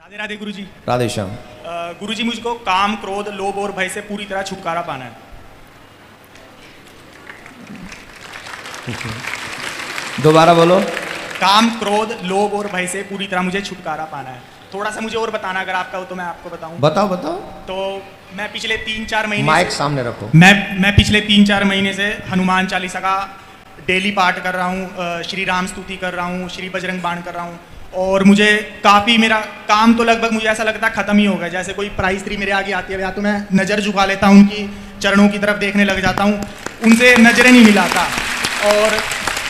राधे राधे गुरुजी। राधे श्याम। गुरुजी, मुझको काम, क्रोध, लोभ और भय से पूरी तरह छुटकारा पाना है। दोबारा बोलो। काम, क्रोध, लोभ और भय से पूरी तरह मुझे छुटकारा पाना है। थोड़ा सा मुझे और बताना अगर आपका हो तो मैं आपको बताऊं। बताओ बताओ। तो मैं पिछले 3-4 महीने माइक सामने रखो। मैं पिछले 3-4 महीने से हनुमान चालीसा का डेली पाठ कर रहा हूँ, श्री राम स्तुति कर रहा हूँ, श्री बजरंग बाण कर रहा हूँ। और मुझे काफ़ी, मेरा काम तो लगभग मुझे ऐसा लगता है ख़त्म ही हो गया। जैसे कोई प्राइस स्त्री मेरे आगे आती है या तो मैं नज़र झुका लेता हूँ, उनकी चरणों की तरफ देखने लग जाता हूँ, उनसे नज़रें नहीं मिलाता। और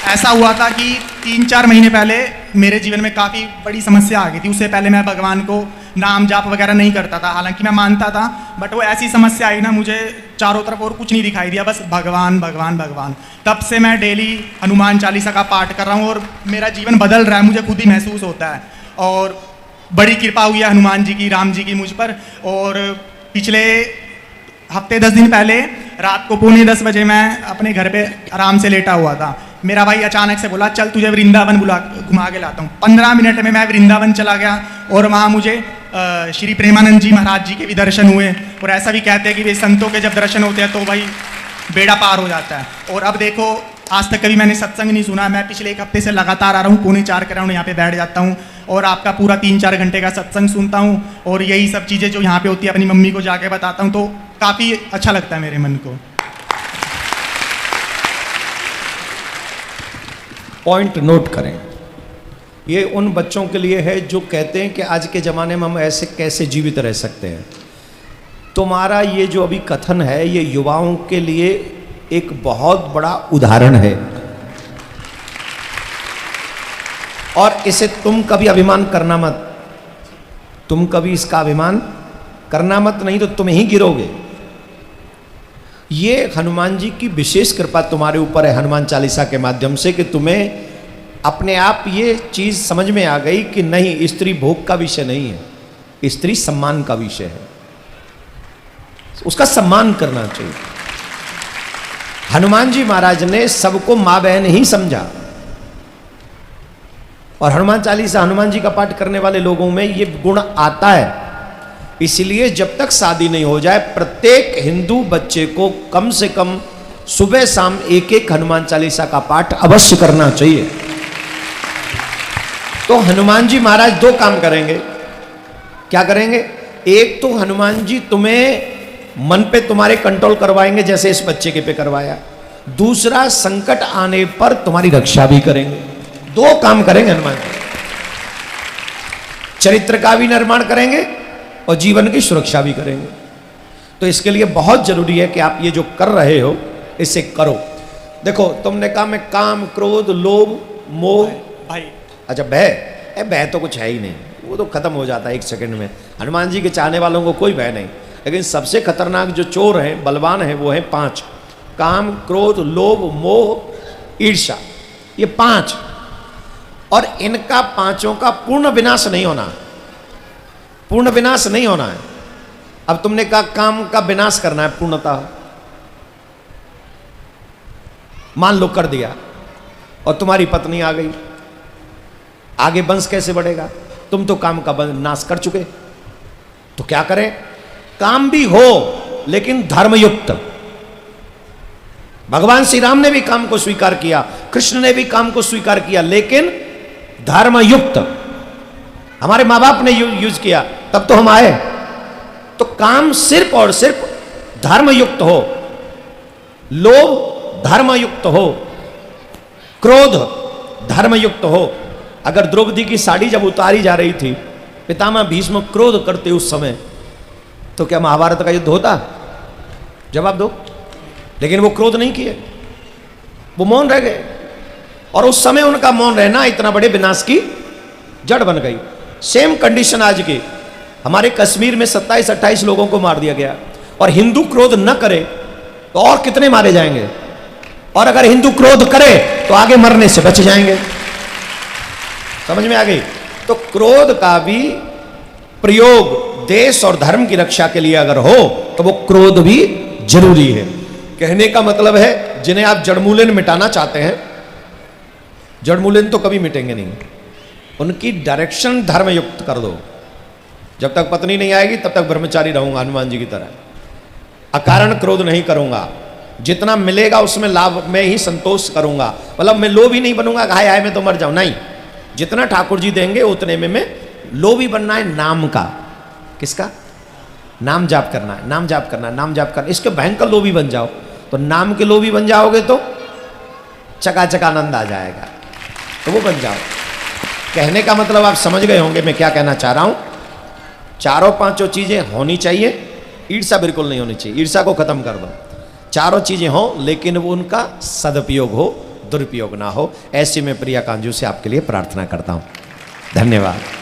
ऐसा हुआ था कि 3-4 महीने पहले मेरे जीवन में काफ़ी बड़ी समस्या आ गई थी। उससे पहले मैं भगवान को नाम जाप वगैरह नहीं करता था, हालांकि मैं मानता था, बट वो ऐसी समस्या आई ना, मुझे चारों तरफ और कुछ नहीं दिखाई दिया, बस भगवान भगवान भगवान। तब से मैं डेली हनुमान चालीसा का पाठ कर रहा हूँ और मेरा जीवन बदल रहा है, मुझे खुद ही महसूस होता है। और बड़ी कृपा हुई है हनुमान जी की, राम जी की मुझ पर। और पिछले हफ्ते 10 दिन पहले रात को 9:45 बजे मैं अपने घर पे आराम से लेटा हुआ था। मेरा भाई अचानक से बोला, चल तुझे वृंदावन घुमा के लाता हूँ। 15 मिनट में मैं वृंदावन चला गया और वहाँ मुझे श्री प्रेमानंद जी महाराज जी के भी दर्शन हुए। और ऐसा भी कहते हैं कि वे संतों के जब दर्शन होते हैं तो भाई बेड़ा पार हो जाता है। और अब देखो, आज तक कभी मैंने सत्संग नहीं सुना। मैं पिछले 1 हफ्ते से लगातार आ रहा हूँ, 3:45 के राउंड यहाँ पे बैठ जाता हूँ और आपका पूरा 3-4 घंटे का सत्संग सुनता हूँ। और यही सब चीज़ें जो यहाँ पे होती है अपनी मम्मी को जाके बताता हूँ, तो काफ़ी अच्छा लगता है मेरे मन को। पॉइंट नोट करें। ये उन बच्चों के लिए है जो कहते हैं कि आज के ज़माने में हम ऐसे कैसे जीवित रह सकते हैं। तुम्हारा ये जो अभी कथन है, ये युवाओं के लिए एक बहुत बड़ा उदाहरण है और इसे तुम कभी अभिमान करना मत। तुम कभी इसका अभिमान करना मत, नहीं तो तुम ही गिरोगे। ये हनुमान जी की विशेष कृपा तुम्हारे ऊपर है हनुमान चालीसा के माध्यम से, कि तुम्हें अपने आप ये चीज समझ में आ गई कि नहीं, स्त्री भोग का विषय नहीं है, स्त्री सम्मान का विषय है, उसका सम्मान करना चाहिए। हनुमान जी महाराज ने सबको मां बहन ही समझा और हनुमान चालीसा, हनुमान जी का पाठ करने वाले लोगों में ये गुण आता है। इसलिए जब तक शादी नहीं हो जाए, प्रत्येक हिंदू बच्चे को कम से कम सुबह शाम 1-1 हनुमान चालीसा का पाठ अवश्य करना चाहिए। तो हनुमान जी महाराज 2 काम करेंगे। क्या करेंगे? एक तो हनुमान जी तुम्हें मन पे तुम्हारे कंट्रोल करवाएंगे, जैसे इस बच्चे के पे करवाया। दूसरा, संकट आने पर तुम्हारी रक्षा भी करेंगे। 2 काम करेंगे हनुमान जी। चरित्र का भी निर्माण करेंगे और जीवन की सुरक्षा भी करेंगे। तो इसके लिए बहुत जरूरी है कि आप ये जो कर रहे हो इसे करो। देखो, तुमने कहा मैं काम, क्रोध, लोभ, मोह, भाई अच्छा भय, भय तो कुछ है ही नहीं, वो तो खत्म हो जाता है 1 सेकंड में। हनुमान जी के चाहने वालों को कोई भय नहीं। लेकिन सबसे खतरनाक जो चोर हैं, बलवान हैं, वो है 5: काम, क्रोध, लोभ, मोह, ईर्ष्या। ये 5, और इनका 5ओं का पूर्ण विनाश नहीं होना, पूर्ण विनाश नहीं होना है। अब तुमने कहा काम का विनाश करना है पूर्णतः, मान लो कर दिया और तुम्हारी पत्नी आ गई, आगे वंश कैसे बढ़ेगा? तुम तो काम का नाश कर चुके। तो क्या करें? काम भी हो लेकिन धर्मयुक्त। भगवान श्री राम ने भी काम को स्वीकार किया, कृष्ण ने भी काम को स्वीकार किया, लेकिन धर्मयुक्त। हमारे माँ बाप ने यूज किया, तब तो हम आए। तो काम सिर्फ और सिर्फ धर्मयुक्त हो, लोभ धर्मयुक्त हो, क्रोध धर्मयुक्त हो। अगर द्रौपदी की साड़ी जब उतारी जा रही थी, पितामह भीष्म क्रोध करते उस समय, तो क्या महाभारत का युद्ध होता? जवाब दो। लेकिन वो क्रोध नहीं किए, वो मौन रह गए, और उस समय उनका मौन रहना इतना बड़े विनाश की जड़ बन गई। सेम कंडीशन आज की। हमारे कश्मीर में 27-28 लोगों को मार दिया गया, और हिंदू क्रोध न करे तो और कितने मारे जाएंगे, और अगर हिंदू क्रोध करे तो आगे मरने से बच जाएंगे। समझ में आ गई? तो क्रोध का भी प्रयोग देश और धर्म की रक्षा के लिए अगर हो तो वो क्रोध भी जरूरी है। कहने का मतलब है, जिन्हें आप जड़मूलन मिटाना चाहते हैं, जड़मूलन तो कभी मिटेंगे नहीं, उनकी डायरेक्शन धर्मयुक्त कर दो। जब तक पत्नी नहीं आएगी तब तक ब्रह्मचारी रहूंगा हनुमान जी की तरह। अकारण क्रोध नहीं करूंगा, जितना मिलेगा उसमें लाभ में ही संतोष करूंगा। मतलब मैं लोभी नहीं बनूंगा, हाय हाय मैं तो मर जाऊं, नहीं। जितना ठाकुर जी देंगे उतने में मैं लोभी बनना है नाम का। किसका? नाम जाप करना है, नाम जाप करना है, नाम जाप करना। इसके भयंकर लोभी बन जाओ तो नाम के लोभी बन जाओगे तो चकाचक आनंद आ जाएगा, तो वो बन जाओ। कहने का मतलब आप समझ गए होंगे मैं क्या कहना चाह रहा हूं। चारों पांचों चीजें होनी चाहिए, ईर्षा बिल्कुल नहीं होनी चाहिए, ईर्षा को खत्म कर दो। चारों चीजें हो लेकिन वो उनका सदुपयोग हो, दुरुपयोग ना हो। ऐसे में प्रिया कांजू से आपके लिए प्रार्थना करता हूं। धन्यवाद।